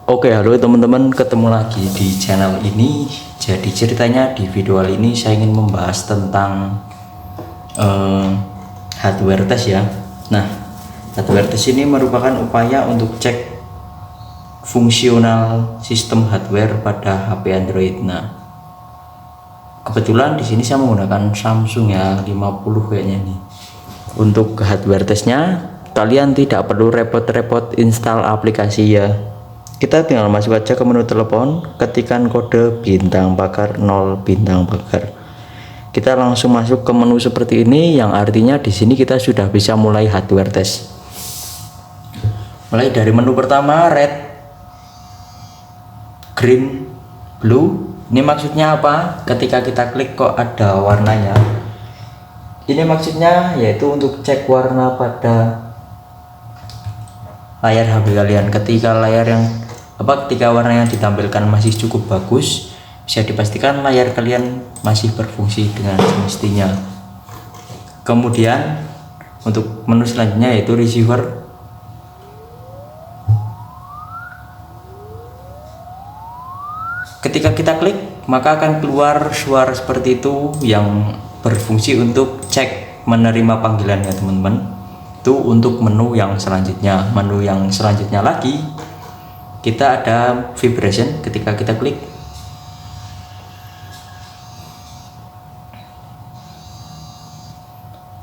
Oke, halo teman-teman, ketemu lagi di channel ini. Jadi ceritanya di video kali ini saya ingin membahas tentang hardware test ya. Nah, hardware test ini merupakan upaya untuk cek fungsional sistem hardware pada HP Android. Nah, kebetulan di sini saya menggunakan Samsung ya 50 kayaknya nih. Untuk hardware testnya, kalian tidak perlu repot-repot install aplikasi ya. Kita tinggal masuk aja ke menu telepon, ketikkan kode bintang pagar 0 bintang pagar. Kita langsung masuk ke menu seperti ini, yang artinya di sini kita sudah bisa mulai hardware test. Mulai dari menu pertama, red, green, blue. Ini maksudnya apa? Ketika kita klik kok ada warnanya. Ini maksudnya yaitu untuk cek warna pada layar HP kalian. Ketika warna yang ditampilkan masih cukup bagus, bisa dipastikan layar kalian masih berfungsi dengan semestinya. Kemudian untuk menu selanjutnya yaitu receiver. Ketika kita klik, maka akan keluar suara seperti itu yang berfungsi untuk cek menerima panggilan ya teman-teman. Itu untuk menu yang selanjutnya. Menu yang selanjutnya lagi, kita ada vibration. Ketika kita klik,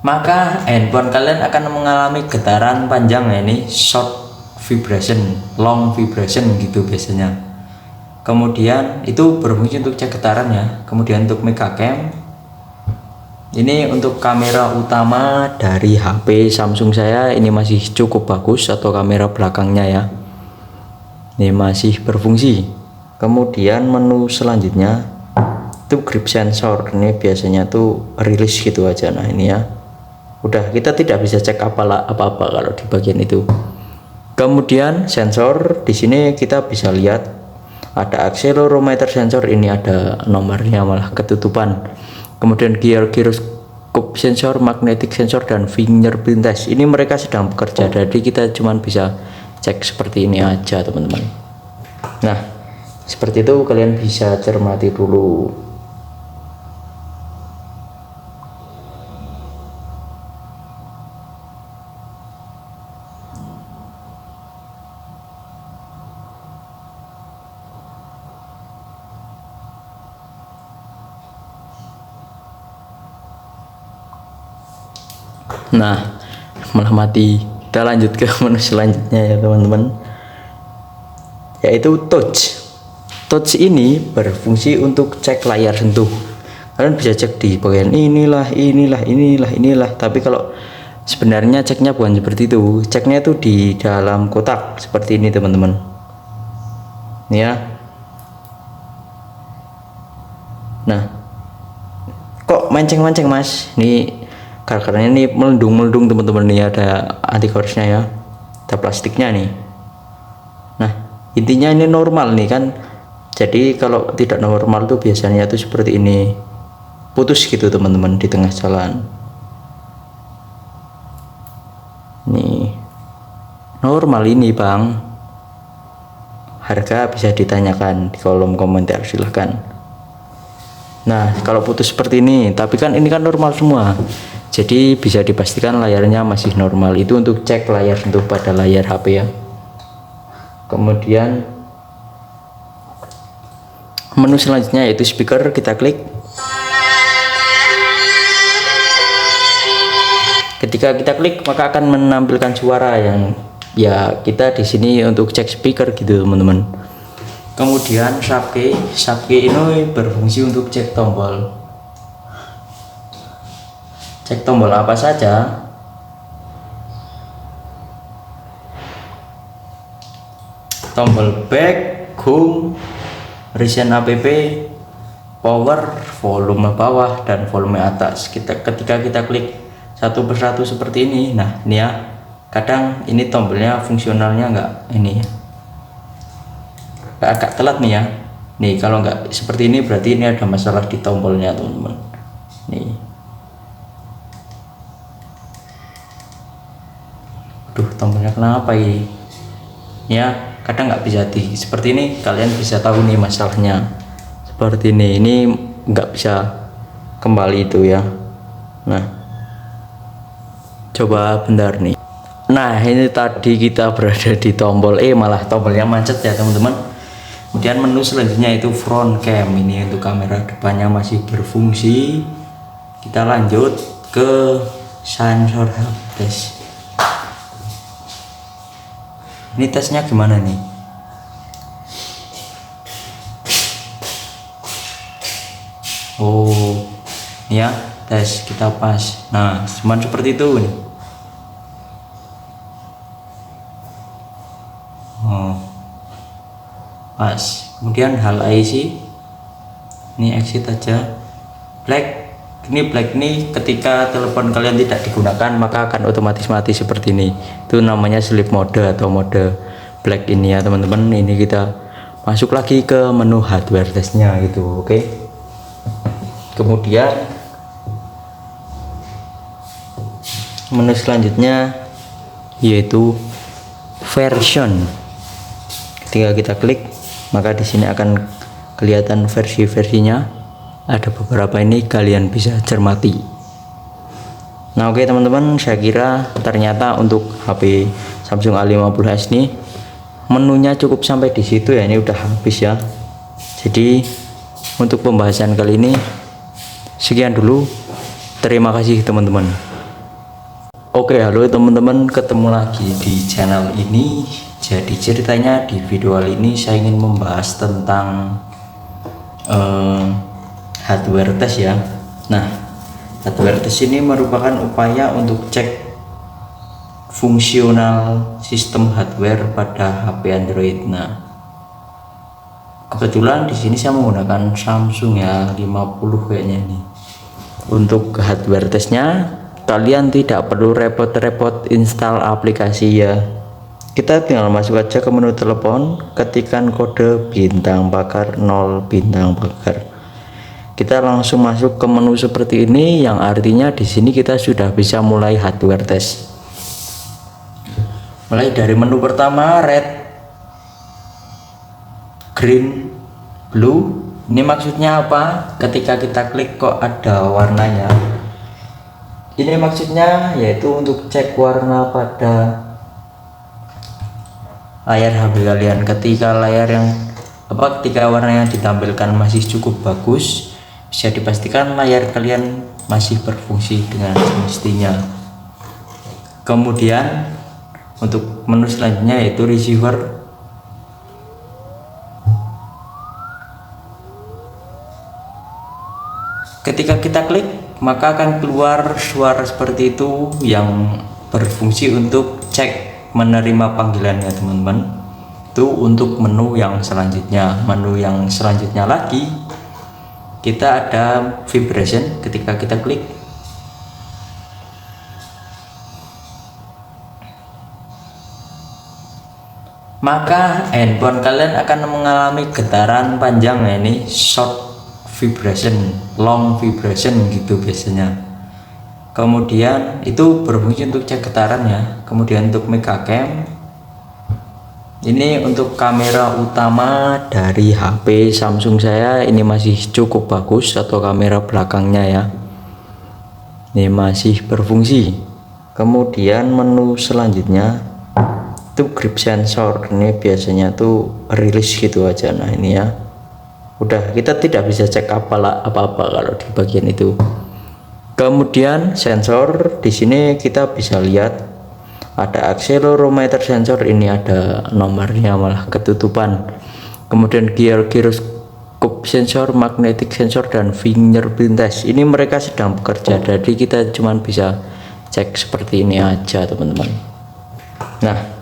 maka handphone kalian akan mengalami getaran panjang ya, ini short vibration, long vibration gitu biasanya. Kemudian itu berfungsi untuk cek getaran ya. Kemudian untuk mecha cam, ini untuk kamera utama dari HP Samsung saya, ini masih cukup bagus, atau kamera belakangnya ya, ini masih berfungsi. Kemudian menu selanjutnya itu grip sensor. Ini biasanya tuh rilis gitu aja. Nah ini ya, udah, kita tidak bisa cek apa-apa kalau di bagian itu. Kemudian sensor, di sini kita bisa lihat ada accelerometer sensor, ini ada nomornya malah ketutupan. Kemudian gyroscope sensor, magnetic sensor, dan fingerprint test. Ini mereka sedang bekerja, jadi kita cuman bisa cek seperti ini aja teman-teman. Nah, seperti itu kalian bisa cermati dulu. Nah, malah mati. Kita lanjut ke menu selanjutnya ya teman-teman, yaitu touch. Touch ini berfungsi untuk cek layar sentuh. Kalian bisa cek di bagian inilah. Tapi kalau sebenarnya ceknya bukan seperti itu. Ceknya itu di dalam kotak seperti ini teman-teman. Ini ya. Nah, kok mancing-mancing mas? Ini karena ini melendung teman-teman, nih ada anti hoaxnya ya, ada plastiknya nih. Nah, intinya ini normal nih kan. Jadi kalau tidak normal tuh biasanya tuh seperti ini, putus gitu teman-teman di tengah jalan. Nih normal ini bang, harga bisa ditanyakan di kolom komentar, silahkan. Nah, kalau putus seperti ini, tapi kan ini kan normal semua, jadi bisa dipastikan layarnya masih normal. Itu untuk cek layar sentuh pada layar HP ya. Kemudian menu selanjutnya yaitu speaker. Kita klik. Ketika kita klik, maka akan menampilkan suara yang ya, kita di sini untuk cek speaker gitu teman-teman. Kemudian sub key ini berfungsi untuk cek tombol. Cek tombol apa saja? Tombol back, home, recent app, power, volume bawah, dan volume atas. Ketika kita klik satu persatu seperti ini, nah ini ya, kadang ini tombolnya fungsionalnya enggak, ini ya, agak telat nih ya. Nih kalau enggak seperti ini berarti ini ada masalah di tombolnya teman-teman. Nih, tombolnya kenapa ini ya? kadang nggak bisa seperti ini. Kalian bisa tahu nih masalahnya seperti ini nggak bisa kembali itu ya. Nah, coba bentar nih. Nah, ini tadi kita berada di tombol malah tombolnya macet ya teman-teman. Kemudian menu selanjutnya itu front cam, ini untuk kamera depannya masih berfungsi. Kita lanjut ke sensor tes. Ini tesnya gimana nih? Oh ya, tes kita pas. Nah, cuman seperti itu nih. Oh, pas. Kemudian hal IC ini exit aja. Black ini ketika telepon kalian tidak digunakan maka akan otomatis mati seperti ini. Itu namanya sleep mode atau mode black ini ya teman-teman. Ini kita masuk lagi ke menu hardware testnya gitu. Oke. Kemudian menu selanjutnya yaitu version. Ketika kita klik maka di sini akan kelihatan versi-versinya. Ada beberapa, ini kalian bisa cermati. Nah oke teman-teman, saya kira ternyata untuk HP Samsung A50s ini menunya cukup sampai di situ ya. Ini udah habis ya. Jadi untuk pembahasan kali ini sekian dulu. Terima kasih teman-teman. Oke, halo teman-teman, ketemu lagi di channel ini. Jadi ceritanya di video kali ini saya ingin membahas tentang hardware test ya. Nah, hardware test ini merupakan upaya untuk cek fungsional sistem hardware pada HP Android. Nah, kebetulan di sini saya menggunakan Samsung ya 50 kayaknya nih. Untuk hardware testnya kalian tidak perlu repot-repot install aplikasi ya. Kita tinggal masuk aja ke menu telepon, ketikkan kode bintang bakar 0 bintang bakar. Kita langsung masuk ke menu seperti ini, yang artinya di sini kita sudah bisa mulai hardware test. Mulai dari menu pertama, red, green, blue. Ini maksudnya apa? Ketika kita klik kok ada warnanya. Ini maksudnya yaitu untuk cek warna pada layar HP kalian. Ketika ketika warna yang ditampilkan masih cukup bagus, bisa dipastikan layar kalian masih berfungsi dengan semestinya. Kemudian untuk menu selanjutnya yaitu receiver. Ketika kita klik maka akan keluar suara seperti itu yang berfungsi untuk cek menerima panggilannya teman-teman. Itu untuk menu yang selanjutnya. Menu yang selanjutnya lagi kita ada vibration. Ketika kita klik maka handphone kalian akan mengalami getaran panjang ya, ini short vibration, long vibration gitu biasanya. Kemudian itu berfungsi untuk cek getaran ya. Kemudian untuk mega cam, ini untuk kamera utama dari HP Samsung saya ini masih cukup bagus, atau kamera belakangnya ya, ini masih berfungsi. Kemudian menu selanjutnya itu grip sensor, ini biasanya tuh rilis gitu aja. Nah ini ya, udah, kita tidak bisa cek apa-apa kalau di bagian itu. Kemudian sensor di sini kita bisa lihat ada accelerometer sensor, ini ada nomornya malah ketutupan. Kemudian gyroscope sensor, magnetic sensor, dan fingerprint test. Ini mereka sedang bekerja, jadi kita cuma bisa cek seperti ini aja teman-teman. Nah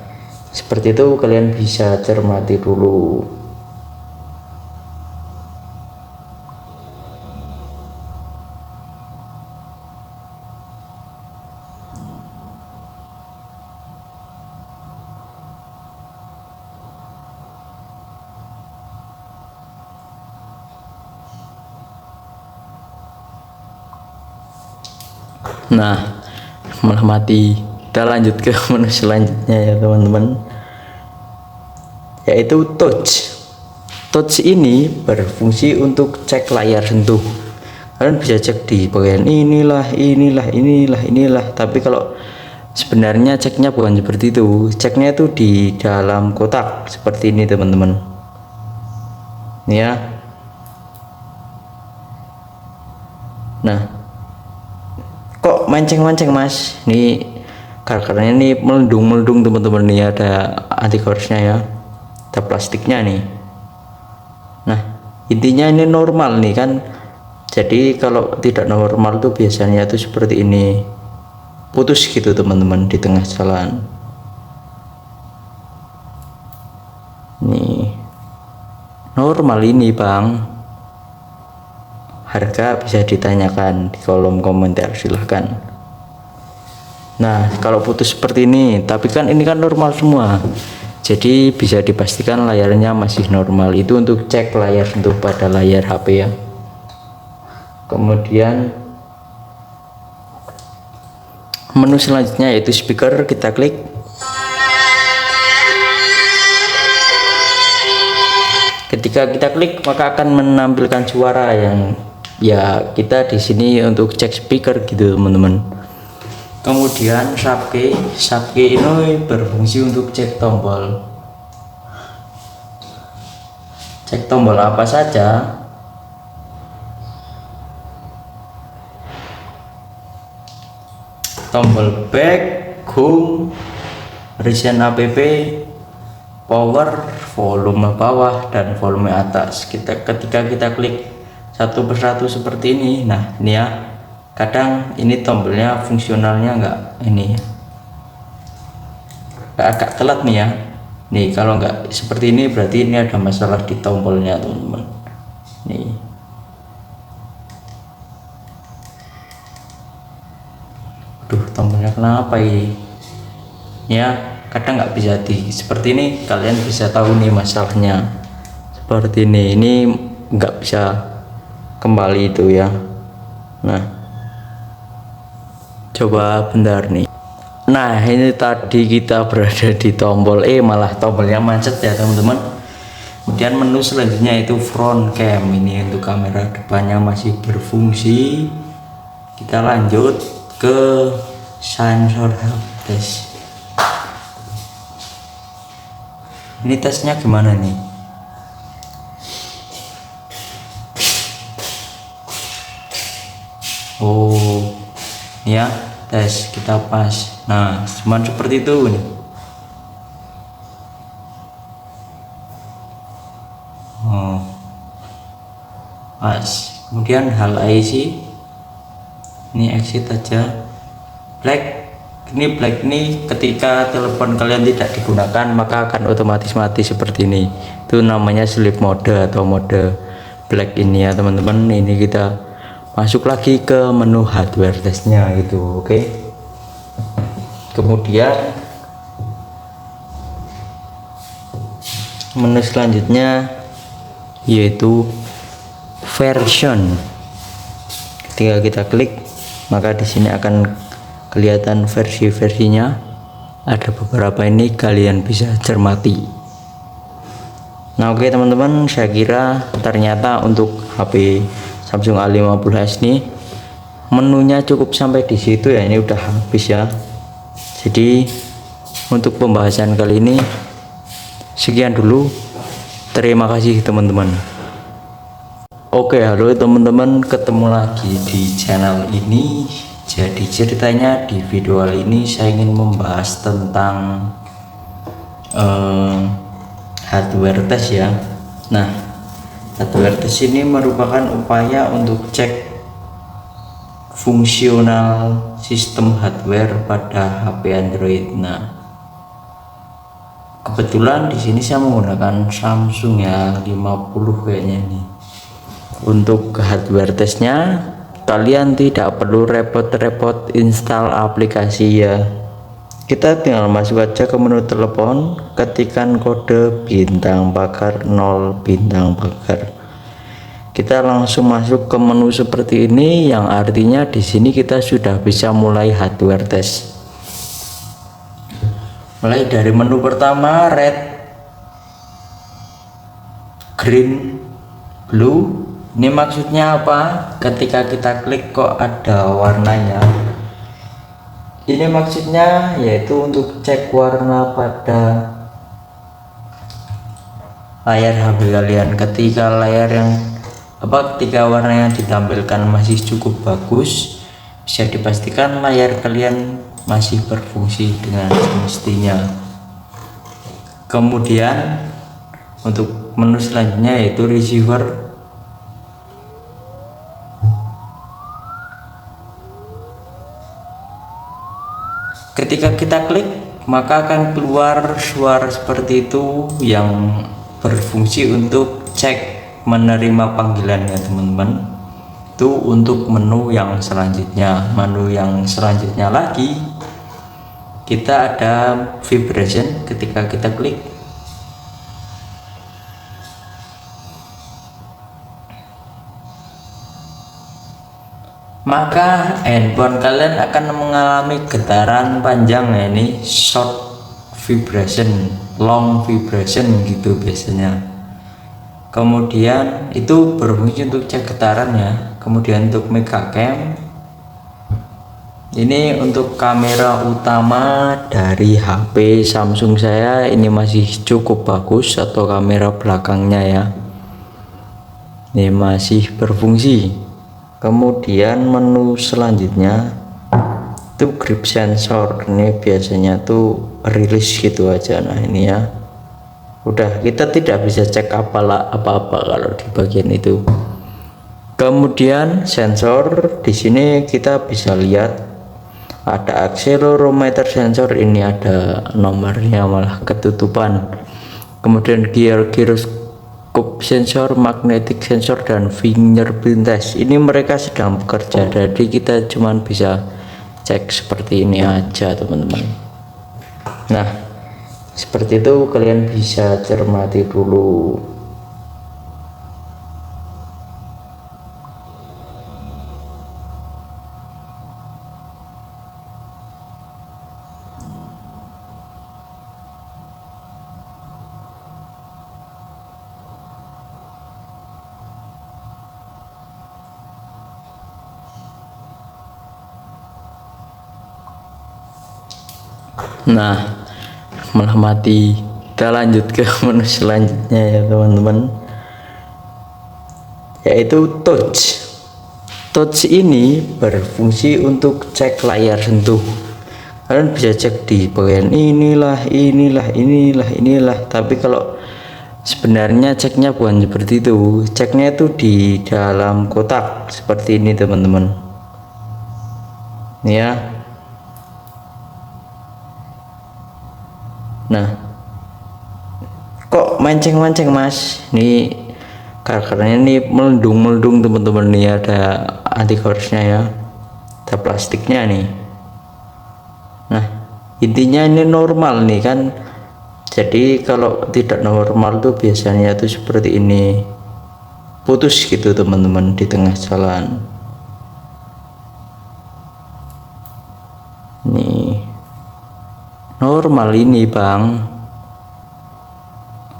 seperti itu, kalian bisa cermati dulu. Nah malah mati. Kita lanjut ke menu selanjutnya ya teman-teman. yaitu touch. Touch ini berfungsi untuk cek layar sentuh. Kalian bisa cek di bagian inilah. Tapi kalau sebenarnya ceknya bukan seperti itu. Ceknya itu di dalam kotak seperti ini teman-teman. Ini ya. Nah, kok mancing-mancing mas? Ini karena ini melendung teman-teman, nih ada anti gouge-nya ya, ada plastiknya nih. Nah, intinya ini normal nih kan. Jadi kalau tidak normal tuh biasanya tuh seperti ini, putus gitu teman-teman di tengah jalan. Nih normal ini bang. Harga bisa ditanyakan di kolom komentar, silahkan. Nah, kalau putus seperti ini, tapi kan ini kan normal semua, jadi bisa dipastikan layarnya masih normal. Itu untuk cek layar sentuh pada layar HP ya. Kemudian menu selanjutnya yaitu speaker, kita klik. Ketika kita klik maka akan menampilkan suara yang ya kita di sini untuk cek speaker gitu teman-teman. Kemudian subkey ini berfungsi untuk cek tombol. Cek tombol apa saja? Tombol back, home, recent app, power, volume bawah dan volume atas. Ketika kita klik satu persatu seperti ini, nah ini ya. Kadang ini tombolnya fungsionalnya enggak ini agak telat nih ya. Nih kalau enggak seperti ini berarti ini ada masalah di tombolnya teman-teman. Nih aduh, tombolnya kenapa ini ya, kadang nggak bisa seperti ini. Kalian bisa tahu nih masalahnya seperti ini nggak bisa kembali itu ya. Nah coba bentar nih. Nah ini tadi kita berada di tombol malah tombolnya macet ya teman-teman. Kemudian menu selanjutnya itu front cam, ini untuk kamera depannya masih berfungsi. Kita lanjut ke sensor helpdesk. Ini tesnya gimana nih? Oh ya, tes kita pas. Nah cuman seperti itu nih. Oh pas. Kemudian hal IC ini exit aja. Black ini ketika telepon kalian tidak digunakan maka akan otomatis mati seperti ini. Itu namanya sleep mode atau mode black ini ya teman-teman. Ini kita masuk lagi ke menu hardware testnya gitu. Oke. Kemudian menu selanjutnya yaitu version. Ketika kita klik maka di sini akan kelihatan versi-versinya. Ada beberapa, ini kalian bisa cermati. Nah oke teman-teman, saya kira ternyata untuk HP Samsung A50s ini menunya cukup sampai di situ ya. Ini udah habis ya. Jadi untuk pembahasan kali ini sekian dulu. Terima kasih teman-teman. Oke, halo teman-teman, ketemu lagi di channel ini. Jadi ceritanya di video kali ini saya ingin membahas tentang hardware test ya. Nah, hardware test ini merupakan upaya untuk cek fungsional sistem hardware pada HP Android. Nah, kebetulan di sini saya menggunakan Samsung ya 50 kayaknya nih. Untuk hardware testnya kalian tidak perlu repot-repot install aplikasi ya. Kita tinggal masuk aja ke menu telepon, ketikkan kode bintang pagar 0 bintang pagar. Kita langsung masuk ke menu seperti ini, yang artinya di sini kita sudah bisa mulai hardware test. Mulai dari menu pertama red, green, blue. Ini maksudnya apa? Ketika kita klik kok ada warnanya. Ini maksudnya yaitu untuk cek warna pada layar HP kalian. Ketika ketika warna yang ditampilkan masih cukup bagus, bisa dipastikan layar kalian masih berfungsi dengan semestinya. Kemudian untuk menu selanjutnya yaitu receiver. Ketika kita klik maka akan keluar suara seperti itu yang berfungsi untuk cek menerima panggilan ya teman-teman. Itu untuk menu yang selanjutnya. Menu yang selanjutnya lagi kita ada vibration. Ketika kita klik maka handphone kalian akan mengalami getaran panjang ya, ini short vibration, long vibration gitu biasanya. Kemudian itu berfungsi untuk cek getaran ya. Kemudian untuk mega cam, ini untuk kamera utama dari HP Samsung saya ini masih cukup bagus, atau kamera belakangnya ya, ini masih berfungsi. Kemudian menu selanjutnya itu grip sensor. Ini biasanya tuh rilis gitu aja. Nah ini ya, udah, kita tidak bisa cek apa-apa kalau di bagian itu. Kemudian sensor di sini kita bisa lihat ada accelerometer sensor, ini ada nomornya malah ketutupan. Kemudian gyroscope sensor, magnetic sensor, dan fingerprint test. Ini mereka sedang bekerja, jadi kita cuman bisa cek seperti ini aja teman-teman. Nah seperti itu, kalian bisa cermati dulu. Nah malah mati. Kita lanjut ke menu selanjutnya ya teman-teman, yaitu touch. Touch ini berfungsi untuk cek layar sentuh. Kalian bisa cek di bagian inilah. Tapi kalau sebenarnya ceknya bukan seperti itu, ceknya itu di dalam kotak seperti ini teman-teman ya. Nah kok mancing-mancing mas, ini karakternya ini melendung teman-teman. Nih ada anti hoaxnya ya, ada plastiknya nih. Nah intinya ini normal nih kan. Jadi kalau tidak normal tuh biasanya tuh seperti ini, putus gitu teman-teman di tengah jalan. Nih normal ini bang,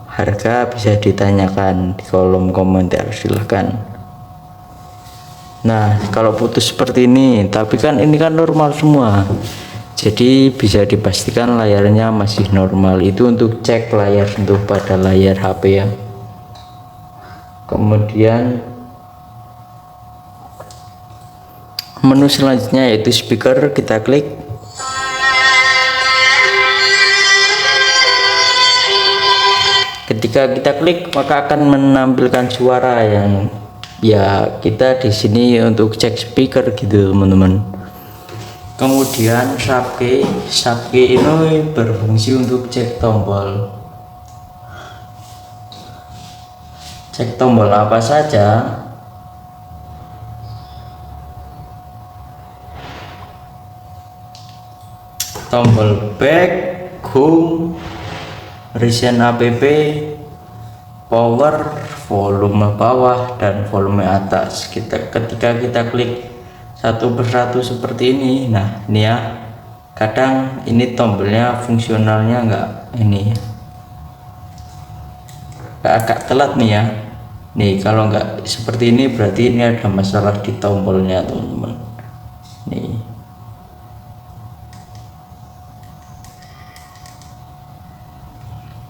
harga bisa ditanyakan di kolom komentar, silahkan. Nah kalau putus seperti ini, tapi kan ini kan normal semua, jadi bisa dipastikan layarnya masih normal. Itu untuk cek layar sentuh pada layar HP ya. Kemudian menu selanjutnya yaitu speaker. Kita klik. Ketika kita klik maka akan menampilkan suara yang ya kita di sini untuk cek speaker gitu teman-teman. Kemudian sub key ini berfungsi untuk cek tombol. Cek tombol apa saja? Tombol back, home, recent app, power, volume bawah, dan volume atas. Ketika kita klik satu persatu seperti ini, nah ini ya, kadang ini tombolnya fungsionalnya enggak ini. agak telat nih ya. Nih kalau nggak seperti ini berarti ini ada masalah di tombolnya teman-teman. Nih,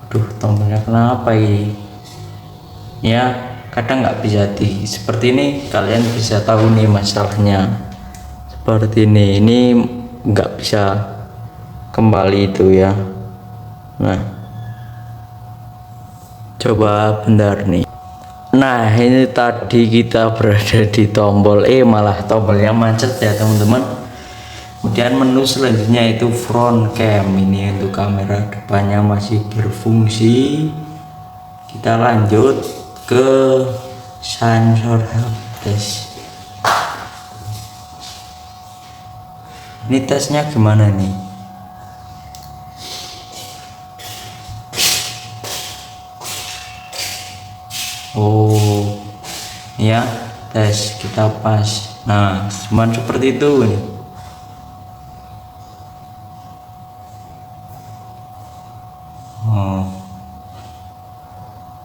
aduh tombolnya kenapa ini ya, kadang nggak bisa di seperti ini. Kalian bisa tahu nih masalahnya seperti ini nggak bisa kembali itu ya. Nah coba bentar nih. Nah ini tadi kita berada di tombol E, malah tombolnya macet ya teman-teman. Kemudian menu selanjutnya itu front cam, ini untuk kamera depannya masih berfungsi. Kita lanjut ke sensor helpdesk. Ini tesnya gimana nih? Oh ya, tes kita pas. Nah cuman seperti itu nih. Oh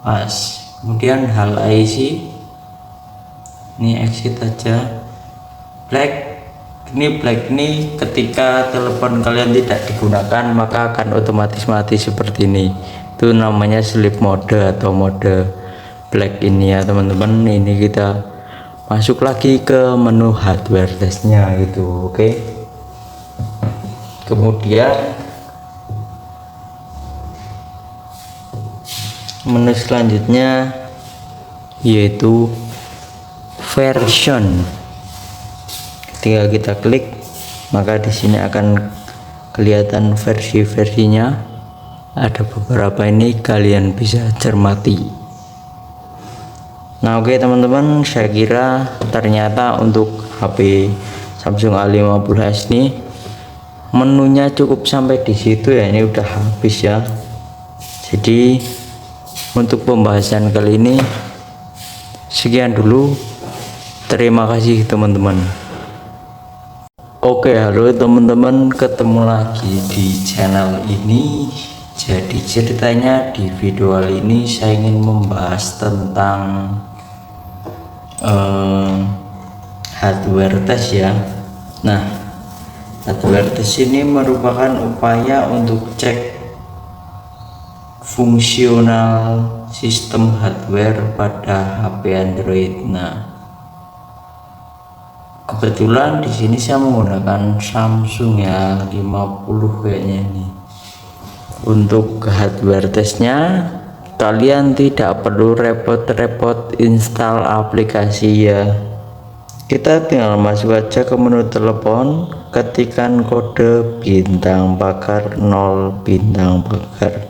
pas. Kemudian hal IC ini exit aja. Black ini ketika telepon kalian tidak digunakan maka akan otomatis mati seperti ini. Itu namanya sleep mode atau mode black ini ya teman-teman. Ini kita masuk lagi ke menu hardware testnya gitu. Oke. Kemudian menu selanjutnya yaitu version. Ketika kita klik maka di sini akan kelihatan versi-versinya. Ada beberapa, ini kalian bisa cermati. Nah oke teman-teman, saya kira ternyata untuk HP Samsung A50s ini menunya cukup sampai di situ ya. Ini udah habis ya. Jadi untuk pembahasan kali ini sekian dulu. Terima kasih teman-teman. Oke, halo teman-teman, ketemu lagi di channel ini. Jadi ceritanya di video kali ini saya ingin membahas tentang hardware test ya. Nah, hardware test ini merupakan upaya untuk cek fungsional sistem hardware pada HP Android. Nah, kebetulan di sini saya menggunakan Samsung ya 50 kayaknya ini. Untuk hardware testnya kalian tidak perlu repot-repot install aplikasi ya. Kita tinggal masuk aja ke menu telepon, ketikkan kode bintang pagar 0 bintang pagar.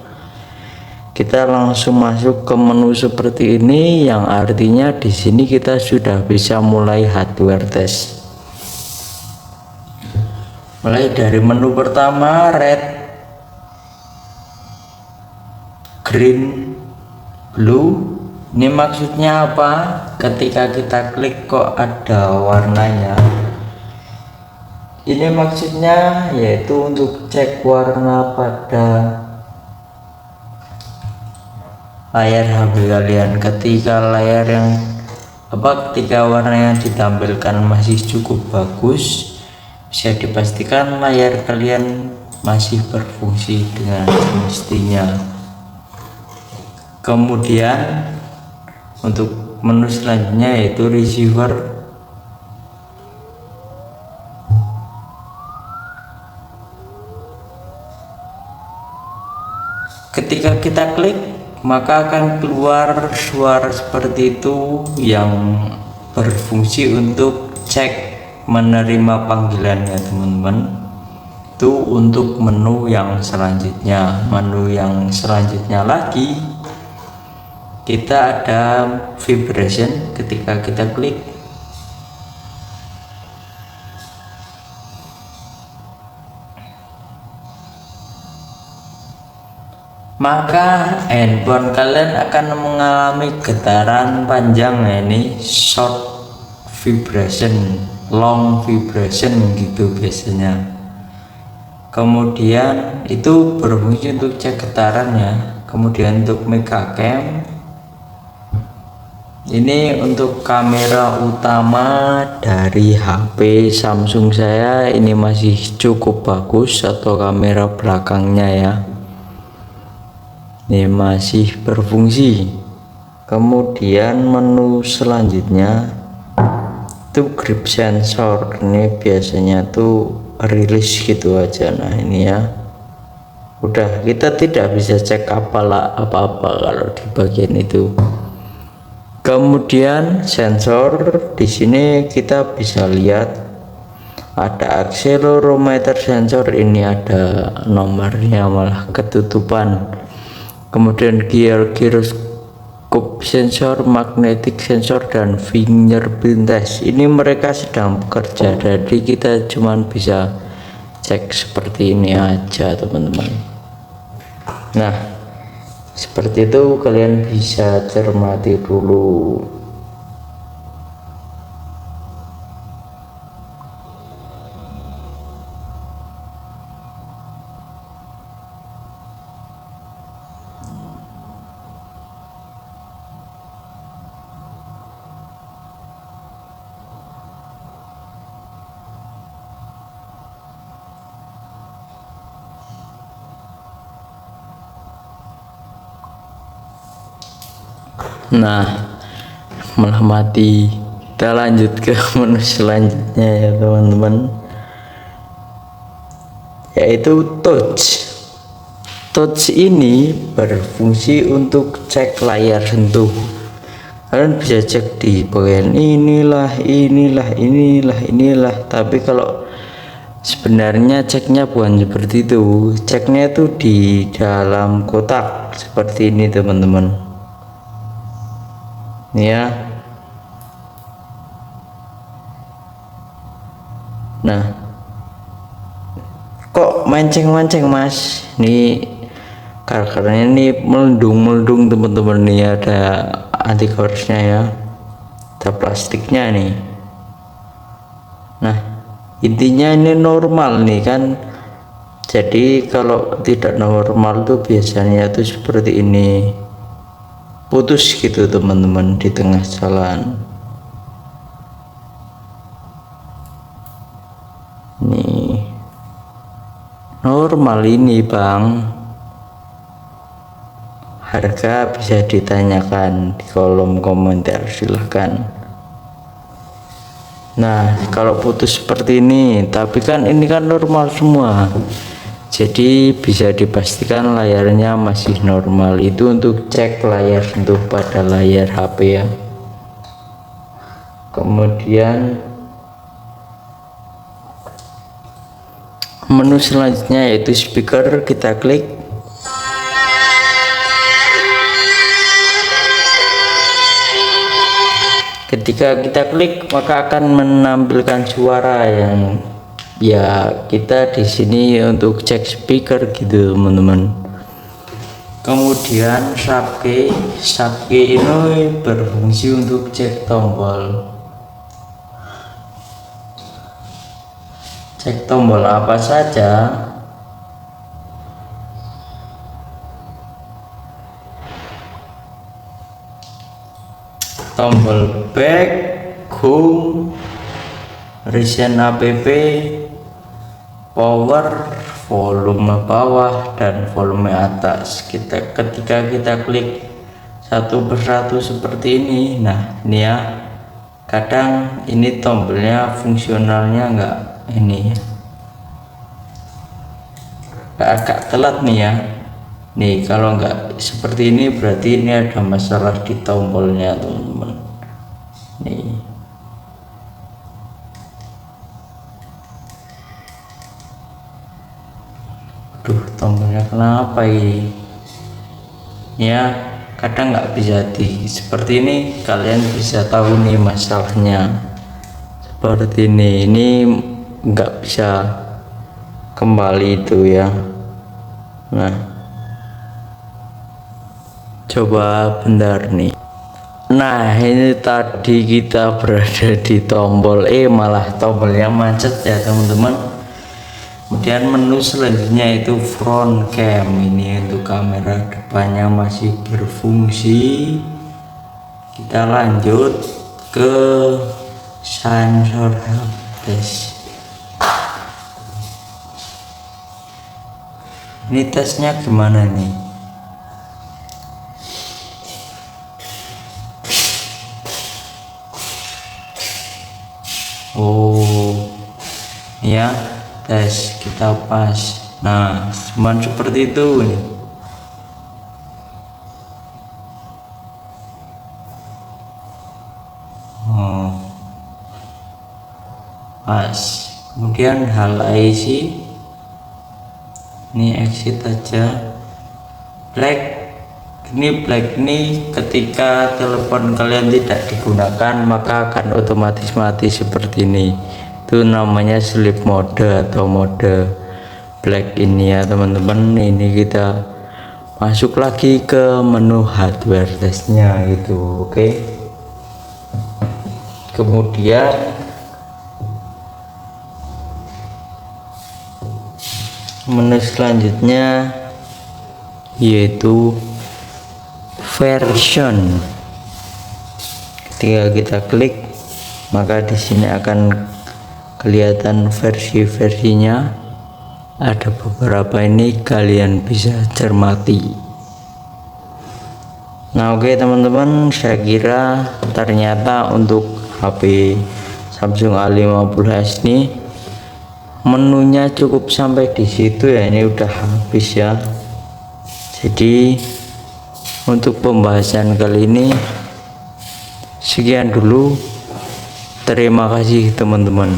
Kita langsung masuk ke menu seperti ini, yang artinya di sini kita sudah bisa mulai hardware test. Mulai dari menu pertama, red, green, blue. Ini maksudnya apa? Ketika kita klik kok ada warnanya. Ini maksudnya yaitu untuk cek warna pada layar HP kalian. Ketika ketika warna yang ditampilkan masih cukup bagus, bisa dipastikan layar kalian masih berfungsi dengan semestinya. Kemudian untuk menu selanjutnya yaitu receiver. Ketika kita klik maka akan keluar suara seperti itu yang berfungsi untuk cek menerima panggilannya teman-teman. Itu untuk menu yang selanjutnya. Menu yang selanjutnya lagi kita ada vibration. Ketika kita klik maka handphone kalian akan mengalami getaran panjang ya, ini short vibration, long vibration gitu biasanya. Kemudian itu berfungsi untuk cek getaran ya. Kemudian untuk mega cam Ini untuk kamera utama dari HP Samsung saya, ini masih cukup bagus, atau kamera belakangnya ya, ini masih berfungsi. Kemudian menu selanjutnya itu grip sensor, ini biasanya tuh rilis gitu aja. Nah ini ya, udah, kita tidak bisa cek apa-apa kalau di bagian itu. Kemudian sensor di sini kita bisa lihat ada accelerometer sensor, ini ada nomornya malah ketutupan. Kemudian gyroscope sensor, magnetic sensor, dan fingerprint test. Ini mereka sedang bekerja, jadi kita cuman bisa cek seperti ini aja teman-teman. Nah seperti itu, kalian bisa cermati dulu. Nah malah mati. Kita lanjut ke menu selanjutnya ya teman-teman, yaitu touch. Touch ini berfungsi untuk cek layar sentuh. Kalian bisa cek di bagian inilah. Tapi kalau sebenarnya ceknya bukan seperti itu, ceknya itu di dalam kotak seperti ini teman-teman. Ini ya. Nah kok mancing-mancing mas, ini karakternya ini melendung teman-teman. Nih ada anti gouge-nya ya, ada plastiknya nih. Nah intinya ini normal nih kan, jadi kalau tidak normal tuh biasanya tuh seperti ini, putus gitu teman-teman di tengah jalan. Nih normal ini bang, harga bisa ditanyakan di kolom komentar, silahkan. Nah kalau putus seperti ini, tapi kan ini kan normal semua, jadi bisa dipastikan layarnya masih normal. Itu untuk cek layar sentuh pada layar HP ya. Kemudian menu selanjutnya yaitu speaker, kita klik. Ketika kita klik maka akan menampilkan suara yang ya kita di sini untuk cek speaker gitu teman-teman. Kemudian sub key ini berfungsi untuk cek tombol. Cek tombol apa saja. Tombol back, home, recent app, power, volume bawah, dan volume atas. Ketika kita klik satu persatu seperti ini, nah ini ya, kadang ini tombolnya fungsionalnya enggak ini agak telat nih ya. Nih kalau enggak seperti ini berarti ini ada masalah di tombolnya teman-teman. Nih aduh, tombolnya kenapa ini ya, kadang nggak bisa seperti ini. Kalian bisa tahu nih masalahnya seperti ini nggak bisa kembali itu ya. Nah coba bentar nih. Nah ini tadi kita berada di tombol malah tombolnya macet ya teman-teman. Kemudian menu selanjutnya itu front cam, ini untuk kamera depannya masih berfungsi. Kita lanjut ke sensor helpdesk. Ini tesnya gimana nih? Oh ya, tes kita pas. Nah, cuman seperti itu nih. Oh, pas. Kemudian hal IC ini exit aja. Black ini ketika telepon kalian tidak digunakan maka akan otomatis mati seperti ini. Itu namanya sleep mode atau mode black ini ya teman-teman. Ini kita masuk lagi ke menu hardware testnya gitu. Oke. Kemudian menu selanjutnya yaitu version. Ketika kita klik maka di sini akan kelihatan versi-versinya. Ada beberapa, ini kalian bisa cermati. Nah oke teman-teman, saya kira ternyata untuk HP Samsung A50s ini menunya cukup sampai di situ ya. Ini udah habis ya. Jadi untuk pembahasan kali ini sekian dulu. Terima kasih teman-teman.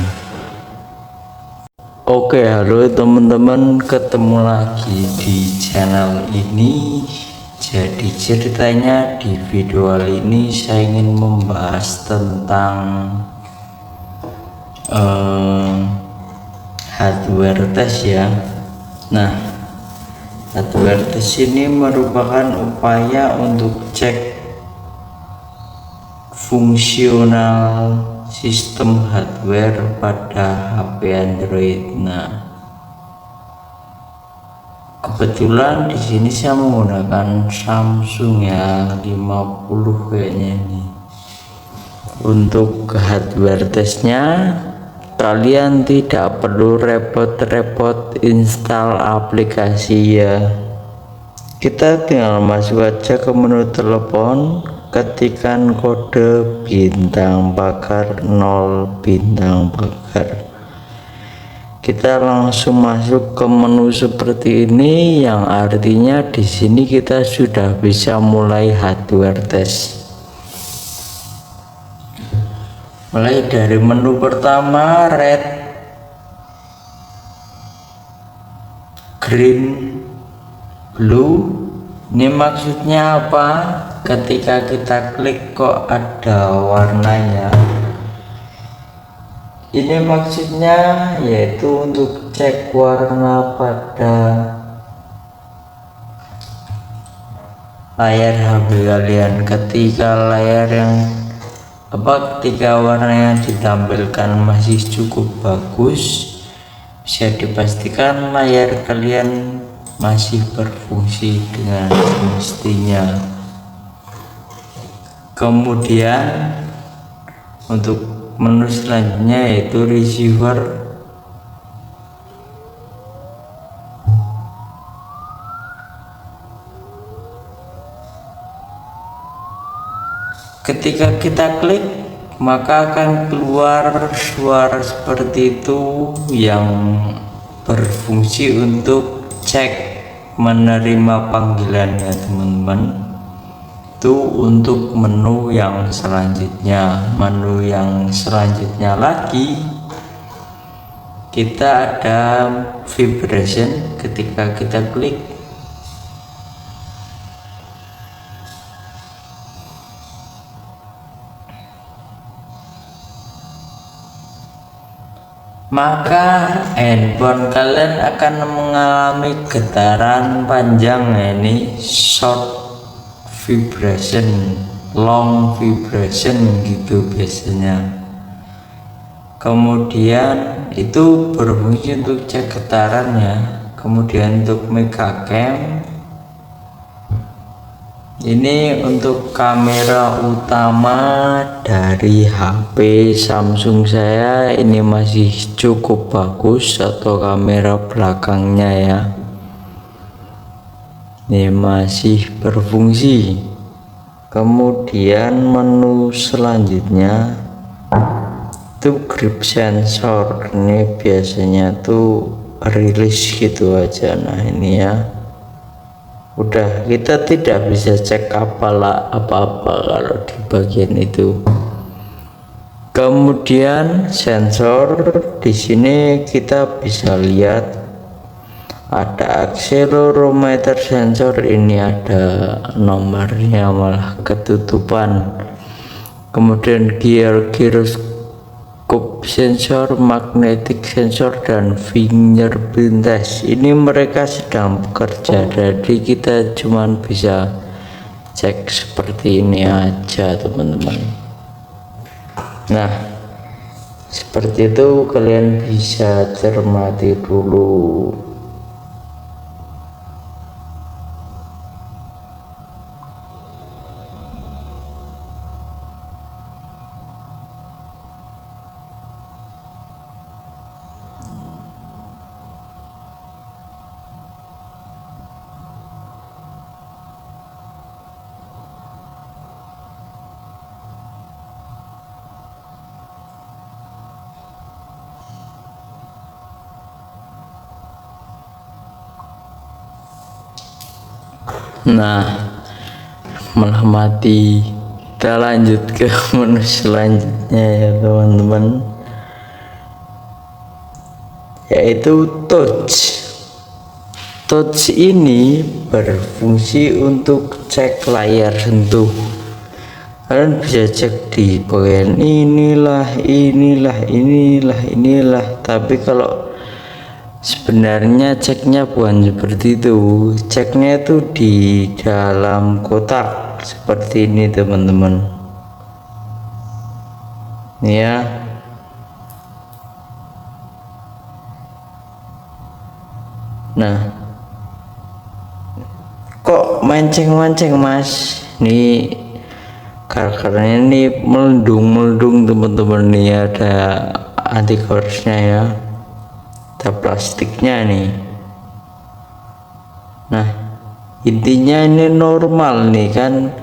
Oke, halo teman-teman, ketemu lagi di channel ini. Jadi ceritanya di video kali ini saya ingin membahas tentang hardware test ya. Nah, hardware test ini merupakan upaya untuk cek fungsional sistem hardware pada HP Android. Nah, kebetulan di sini saya menggunakan Samsung ya 50 kayaknya ini. Untuk hardware testnya kalian tidak perlu repot-repot install aplikasi ya. Kita tinggal masuk aja ke menu telepon, ketikkan kode bintang pagar 0 bintang pagar. Kita langsung masuk ke menu seperti ini, yang artinya di sini kita sudah bisa mulai hardware test. Mulai dari menu pertama, red, green, blue. Ini maksudnya apa? Ketika kita klik kok ada warnanya. Ini maksudnya yaitu untuk cek warna pada layar HP kalian. Ketika warna yang ditampilkan masih cukup bagus, bisa dipastikan layar kalian masih berfungsi dengan semestinya. Kemudian untuk menu selanjutnya yaitu receiver. Ketika kita klik maka akan keluar suara seperti itu yang berfungsi untuk cek menerima panggilan ya teman-teman. Itu untuk menu yang selanjutnya. Menu yang selanjutnya lagi kita ada vibration. Ketika kita klik maka handphone kalian akan mengalami getaran panjang ya, ini short vibration, long vibration gitu biasanya. Kemudian itu berfungsi untuk cek getarannya. Kemudian untuk mega cam Ini untuk kamera utama dari HP Samsung saya, ini masih cukup bagus, atau kamera belakangnya ya, ini masih berfungsi. Kemudian menu selanjutnya itu grip sensor, ini biasanya tuh rilis gitu aja. Nah ini ya, udah, kita tidak bisa cek apa-apa kalau di bagian itu. Kemudian sensor di sini kita bisa lihat ada accelerometer sensor, ini ada nomornya malah ketutupan. Kemudian gyroscope sensor, magnetic sensor, dan fingerprint test. Ini mereka sedang bekerja, jadi kita cuman bisa cek seperti ini aja teman-teman. Nah seperti itu, kalian bisa cermati dulu. Nah malah mati. Kita lanjut ke menu selanjutnya ya teman-teman, yaitu touch. Touch ini berfungsi untuk cek layar sentuh. Kalian bisa cek di bagian inilah. Tapi kalau sebenarnya ceknya bukan seperti itu, ceknya itu di dalam kotak seperti ini teman-teman. Ini ya. Nah kok mancing-mancing mas, nih karena ini meledung teman-teman. Nih ada anti korsnya ya, ada plastiknya nih. Nah intinya ini normal nih kan,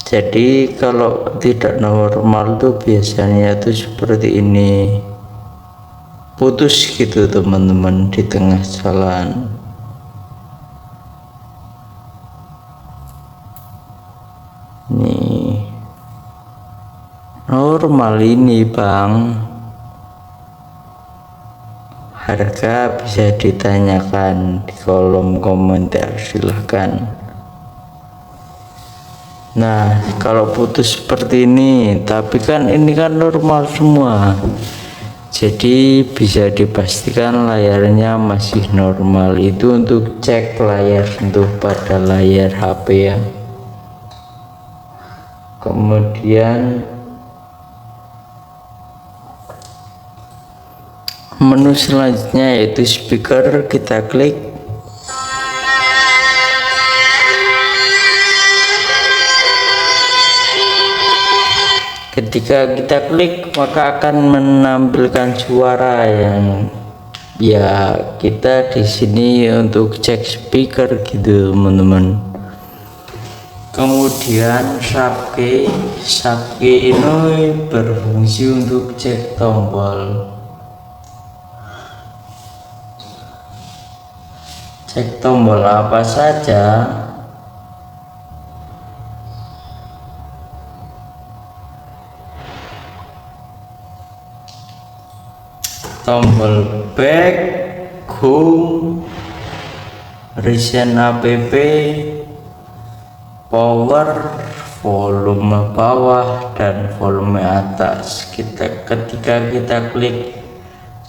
jadi kalau tidak normal tuh biasanya tuh seperti ini, putus gitu teman-teman di tengah jalan. Nih normal ini bang, harga bisa ditanyakan di kolom komentar, silahkan. Nah kalau putus seperti ini, tapi kan ini kan normal semua, jadi bisa dipastikan layarnya masih normal. Itu untuk cek layar sentuh pada layar HP ya. Kemudian menu selanjutnya yaitu speaker, kita klik. Ketika kita klik maka akan menampilkan suara yang ya, kita di sini untuk cek speaker gitu teman-teman. Kemudian subkey ini berfungsi untuk cek tombol. Cek tombol apa saja. Tombol back, home, recent app, power, volume bawah dan volume atas. Ketika kita klik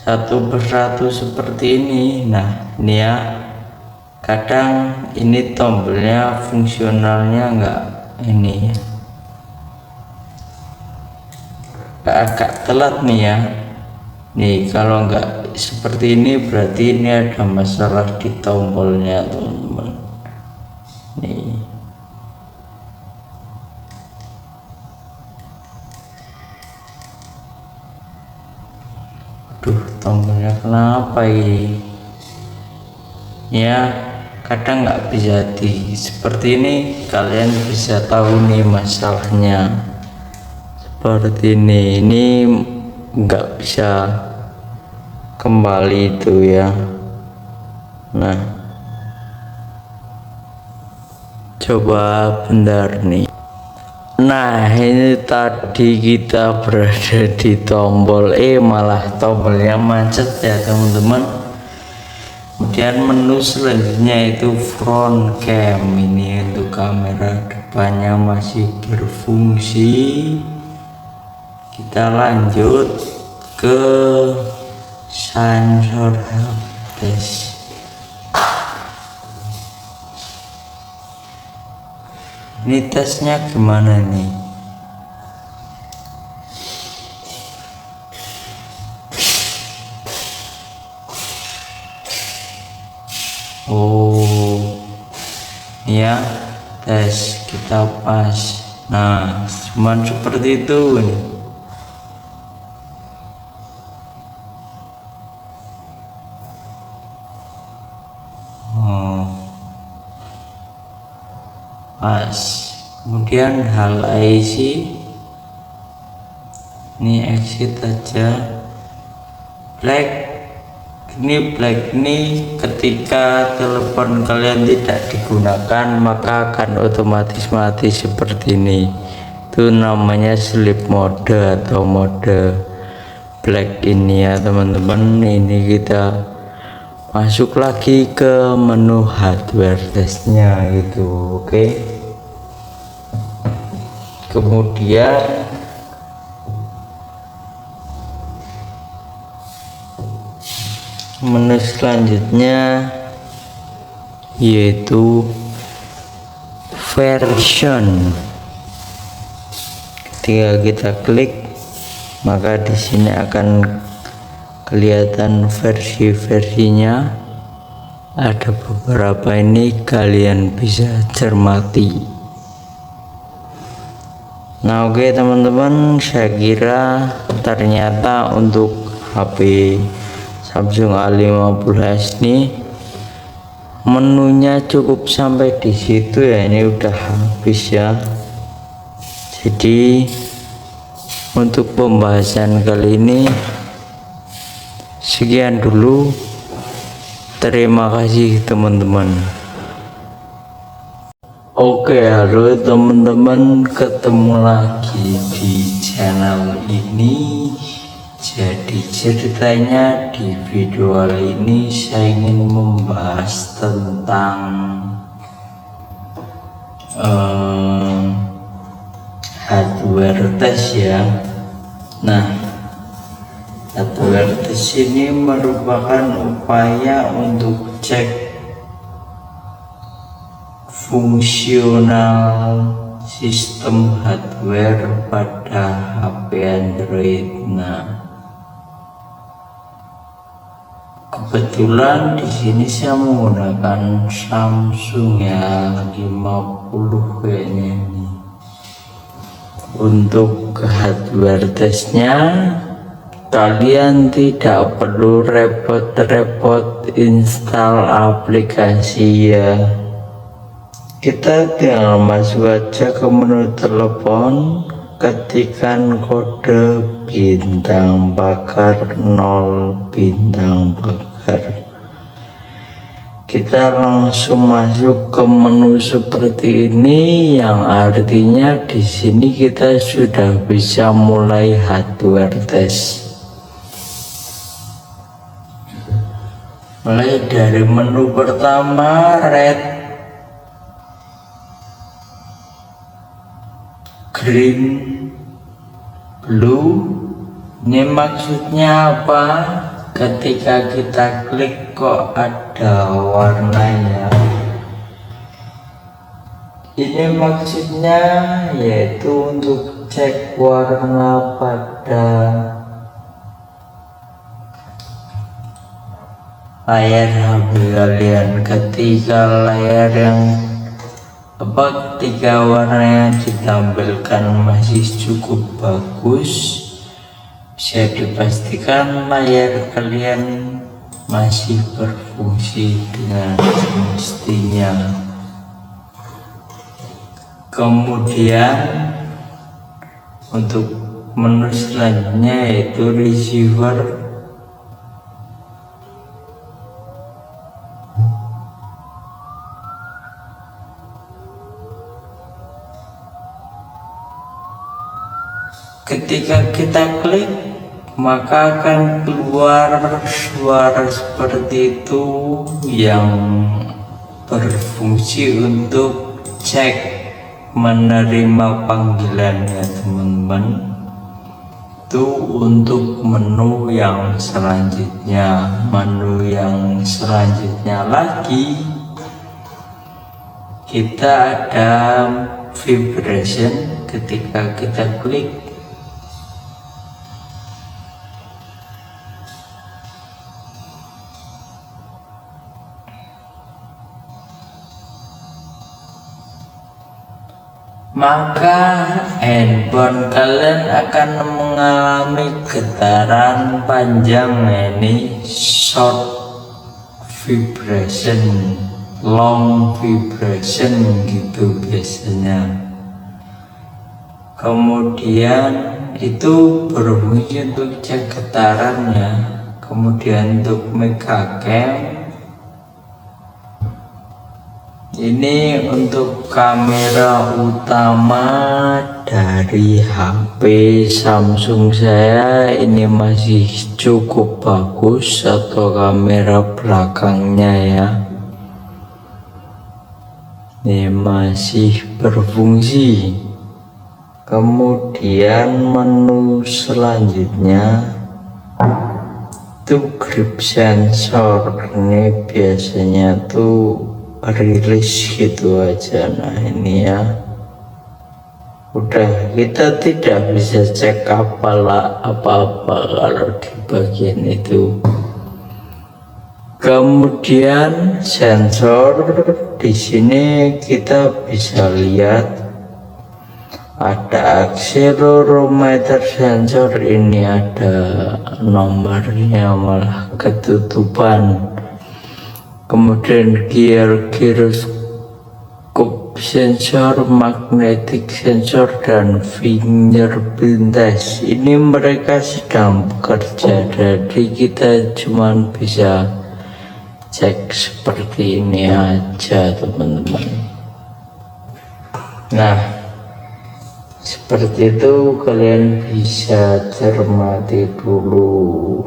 satu persatu seperti ini, nah ini ya, kadang ini tombolnya fungsionalnya enggak ini ya, agak telat nih ya. Nih kalau enggak seperti ini berarti ini ada masalah di tombolnya teman-teman. Nih Duh, tombolnya kenapa ini ya, kadang nggak bisa seperti ini. Kalian bisa tahu nih masalahnya seperti ini nggak bisa kembali itu ya. Nah, coba bentar nih. Nah, ini tadi kita berada di tombol E, malah tombolnya macet ya teman-teman. Kemudian menu selanjutnya itu front cam, ini untuk kamera depannya masih berfungsi. Kita lanjut ke sensor helpdesk. Ini tesnya gimana nih? Oh ya, tes kita pas. Nah, cuman seperti itu nih. Pas. Kemudian hal IC ini exit aja. Black ini ketika telepon kalian tidak digunakan maka akan otomatis mati seperti ini. Itu namanya sleep mode atau mode black ini ya teman-teman. Ini kita masuk lagi ke menu hardware testnya itu. Oke. Kemudian menu selanjutnya yaitu version. Ketika kita klik maka di sini akan kelihatan versi-versinya. Ada beberapa, ini kalian bisa cermati. Nah, oke teman-teman, saya kira ternyata untuk HP Samsung A50s ini menunya cukup sampai di situ ya. Ini udah habis ya. Jadi untuk pembahasan kali ini sekian dulu. Terima kasih teman-teman. Oke, halo teman-teman, ketemu lagi di channel ini. Jadi ceritanya di video kali ini saya ingin membahas tentang hardware test ya. Nah, hardware test ini merupakan upaya untuk cek fungsional sistem hardware pada HP Android. Nah, kebetulan di sini saya menggunakan Samsung ya 50 kayaknya ini. Untuk hardware testnya kalian tidak perlu repot-repot install aplikasi ya. Kita tinggal masuk aja ke menu telepon, ketikkan kode bintang bakar 0 bintang bakar. Kita langsung masuk ke menu seperti ini, yang artinya di sini kita sudah bisa mulai hardware test. Mulai dari menu pertama, red, green, blue. Ini maksudnya apa? Ketika kita klik kok ada warnanya. Ini maksudnya yaitu untuk cek warna pada layar HP kalian. Ketika layar yang ketika warna yang ditampilkan masih cukup bagus, bisa dipastikan layar kalian masih berfungsi dengan semestinya. Kemudian untuk menu selanjutnya yaitu receiver. Ketika kita klik, maka akan keluar suara seperti itu yang berfungsi untuk cek menerima panggilan ya teman-teman. Itu untuk menu yang selanjutnya. Menu yang selanjutnya lagi kita ada vibration. Ketika kita klik, maka handphone kalian akan mengalami getaran panjang, ini short vibration, long vibration gitu biasanya. Kemudian itu berfungsi untuk cek getarannya. Kemudian untuk megacam, ini untuk kamera utama dari HP Samsung saya, ini masih cukup bagus, atau kamera belakangnya ya, ini masih berfungsi. Kemudian menu selanjutnya itu grip sensor, ini biasanya tuh rilis gitu aja. Nah ini ya, udah, kita tidak bisa cek apa-apa kalau di bagian itu. Kemudian sensor, di sini kita bisa lihat ada accelerometer sensor, ini ada nomornya malah ketutupan. Kemudian gyroscope sensor, magnetic sensor, dan fingerprint test. Ini mereka sedang bekerja, jadi kita cuman bisa cek seperti ini aja teman-teman. Nah seperti itu, kalian bisa cermati dulu.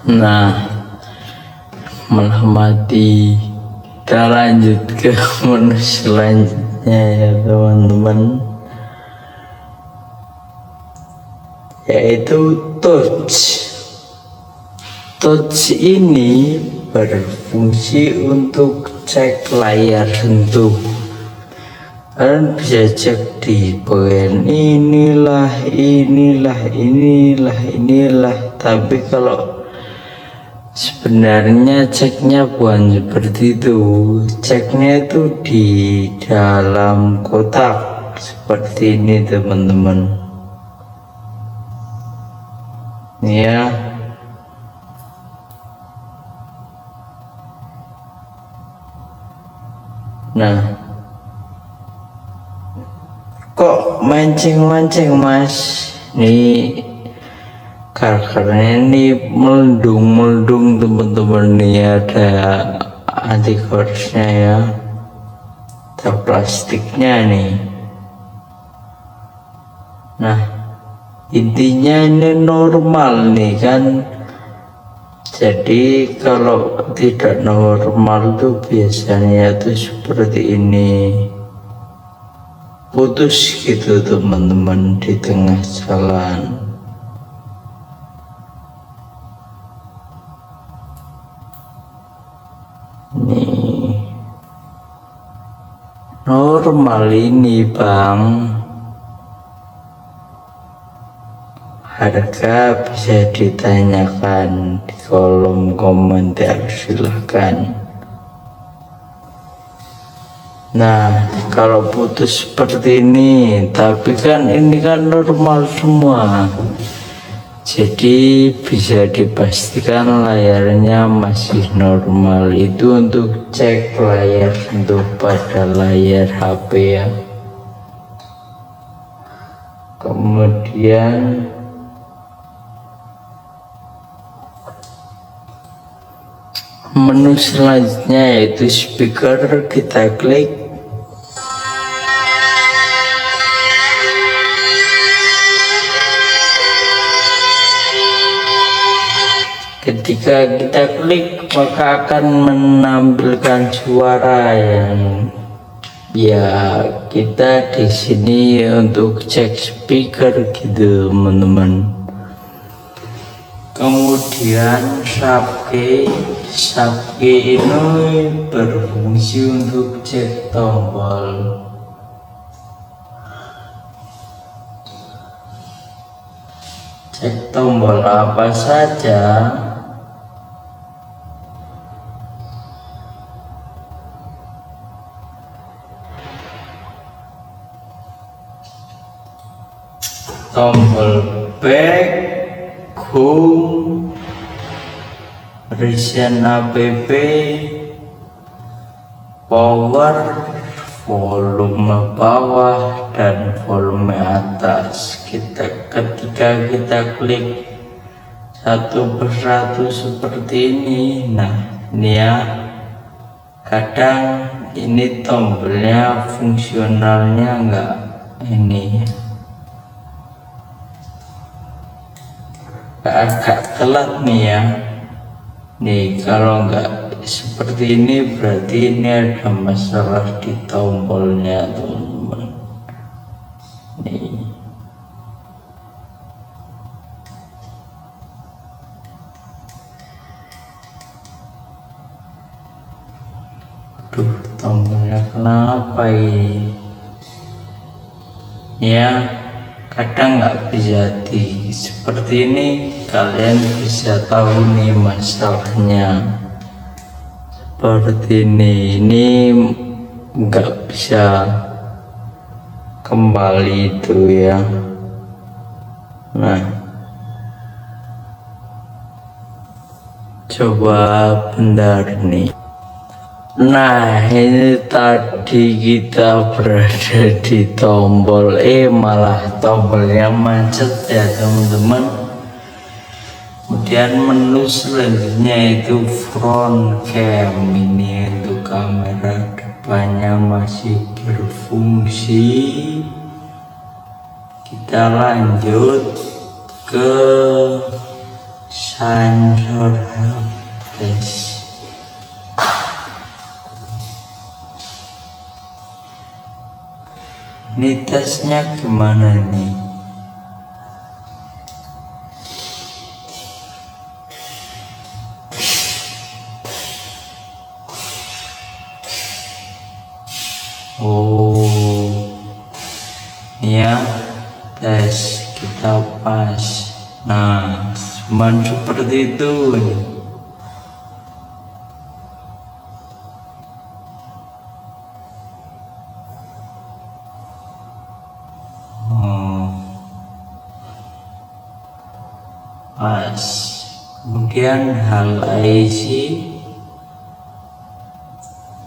Nah malah mati. Kita lanjut ke menu selanjutnya ya teman-teman, yaitu touch. Touch ini berfungsi untuk cek layar sentuh. Kalian bisa cek di bagian inilah. Tapi kalau sebenarnya ceknya bukan seperti itu. Ceknya itu di dalam kotak seperti ini teman-teman. Ya. Nah, kok mancing-mancing mas? Nih karakternya ini meldung teman-teman. Nih ada anti nya ya, ada plastiknya nih. Nah intinya ini normal nih kan, Jadi kalau tidak normal tuh biasanya tuh seperti ini, putus gitu teman-teman di tengah jalan. Nih normal ini bang. Harga bisa ditanyakan di kolom komentar, silahkan. Nah kalau putus seperti ini, tapi kan ini kan normal semua, jadi bisa dipastikan layarnya masih normal. Itu untuk cek layar untuk pada layar HP ya. Kemudian menu selanjutnya yaitu speaker, kita klik. Ketika kita klik maka akan menampilkan suara yang ya kita di sini untuk cek speaker gitu teman-teman. Kemudian subkey ini berfungsi untuk cek tombol. Cek tombol apa saja. Tombol back, home, recent app, power, volume bawah dan volume atas. Ketika kita klik satu persatu seperti ini, nah ini ya, kadang ini tombolnya fungsionalnya enggak ini, agak telat nih ya. Nih kalau enggak seperti ini berarti ini ada masalah di tombolnya teman-teman. Nih aduh, tombolnya kenapa ini ya, kadang nggak bisa di seperti ini. Kalian bisa tahu nih masalahnya seperti ini nggak bisa kembali itu ya. Nah coba bentar nih. Nah ini tadi kita berada di tombol malah tombolnya macet ya teman-teman. Kemudian menu selanjutnya itu front cam, ini untuk kamera depannya masih berfungsi. Kita lanjut ke sensor helpdesk. Ini tesnya gimana nih? Oh ya, tes kita pas. Nah cuman seperti itu nih. Pas. Kemudian hal IC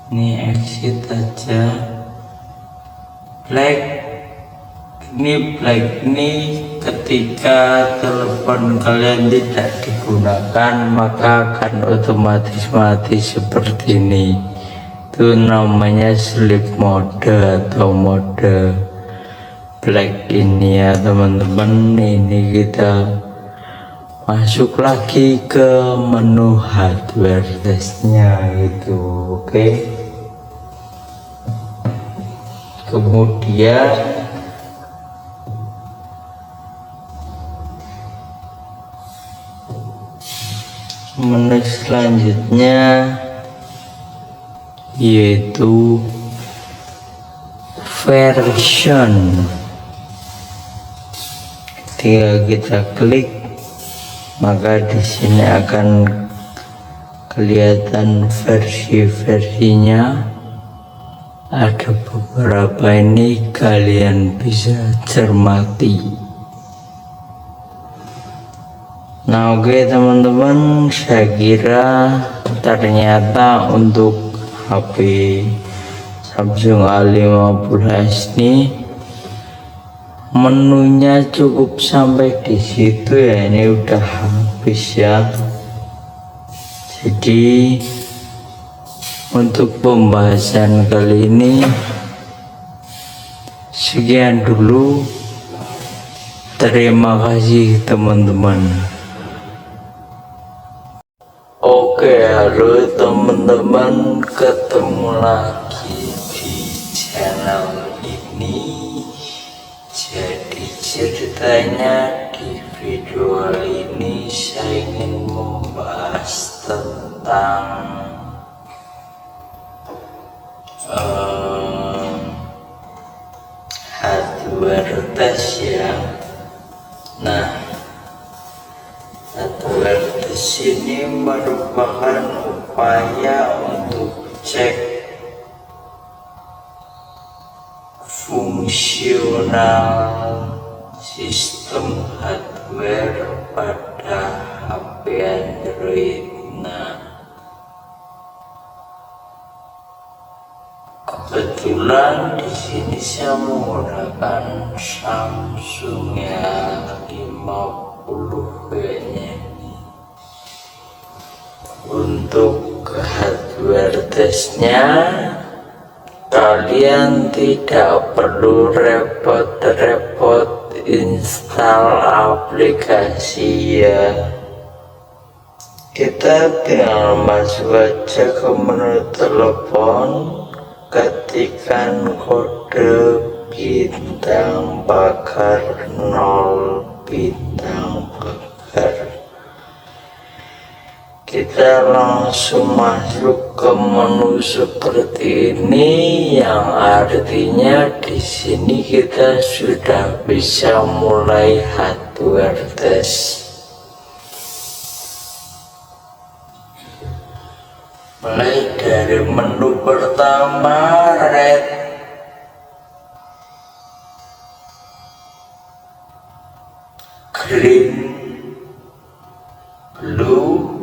ini exit aja. Black ini ketika telepon kalian tidak digunakan maka akan otomatis mati seperti ini. Itu namanya sleep mode atau mode black ini ya teman-teman. Ini kita masuk lagi ke menu hardware testnya itu. Oke. Kemudian menu selanjutnya yaitu version. Ketika kita klik, maka di sini akan kelihatan versi-versinya. Ada beberapa, ini kalian bisa cermati. Nah, oke teman-teman, saya kira ternyata untuk HP Samsung A50s ini menunya cukup sampai di situ ya. Ini udah habis ya. Jadi untuk pembahasan kali ini sekian dulu. Terima kasih teman-teman. Oke, halo teman-teman, ketemu lagi di channel ini. Jadi ceritanya di video kali ini saya ingin membahas tentang hardware test ya. Nah, hardware test ini merupakan upaya untuk cek fungsional sistem hardware pada HP Android. Nah, kebetulan di sini saya menggunakan Samsung ya 50 kayaknya ini. Untuk hardware testnya kalian tidak perlu repot-repot install aplikasi ya. Kita tinggal masuk aja ke menu telepon, ketikkan kode bintang pagar 0 bintang pagar. Kita langsung masuk ke menu seperti ini, yang artinya di sini kita sudah bisa mulai hardware test. Mulai dari menu pertama, red, green, blue.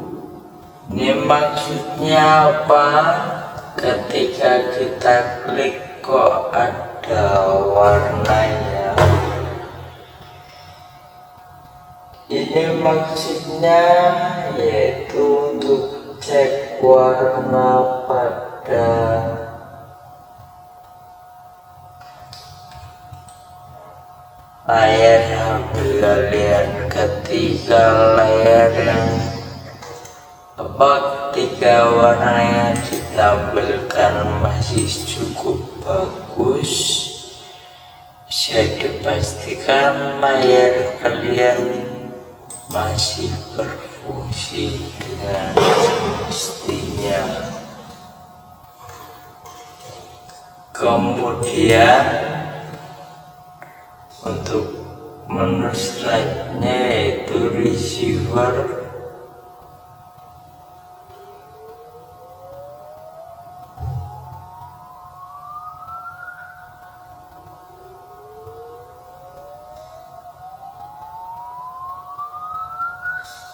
Ini maksudnya apa? Ketika kita klik kok ada warnanya. Ini maksudnya yaitu untuk cek warna pada layar HP kalian. Ketika layar yang ketika warnanya ditampilkan masih cukup bagus, bisa dipastikan layar kalian masih berfungsi dengan semestinya. Kemudian untuk menu selanjutnya yaitu receiver.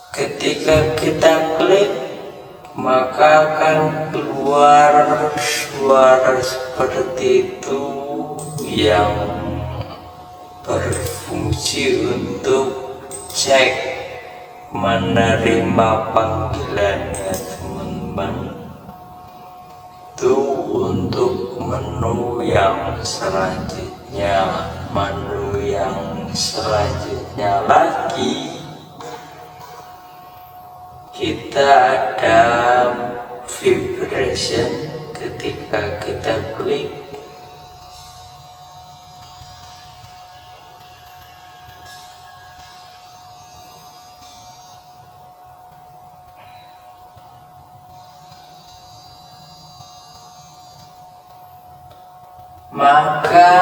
Ketika kita klik, maka akan keluar suara seperti itu yang berfungsi untuk cek menerima panggilannya teman-teman. Itu untuk menu yang selanjutnya. Menu yang selanjutnya lagi kita ada vibration ketika kita klik. Maka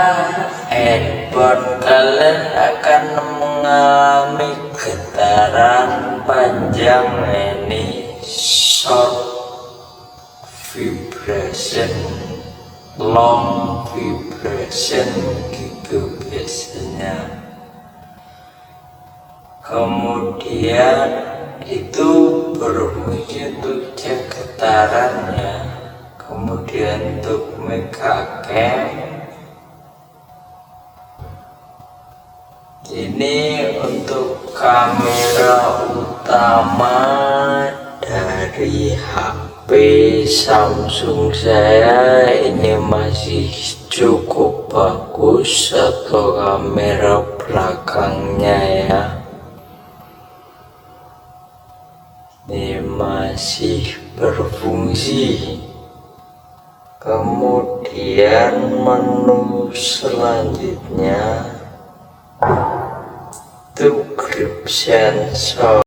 handphone kalian akan mengalami getaran panjang, ini short vibration, long vibration gitu biasanya. Kemudian itu berfungsi untuk cek getarannya. Kemudian untuk mecha cam ini untuk kamera utama dari HP Samsung saya, ini masih cukup bagus atau kamera belakangnya ya, ini masih berfungsi. Kemudian menu selanjutnya itu grip sensor.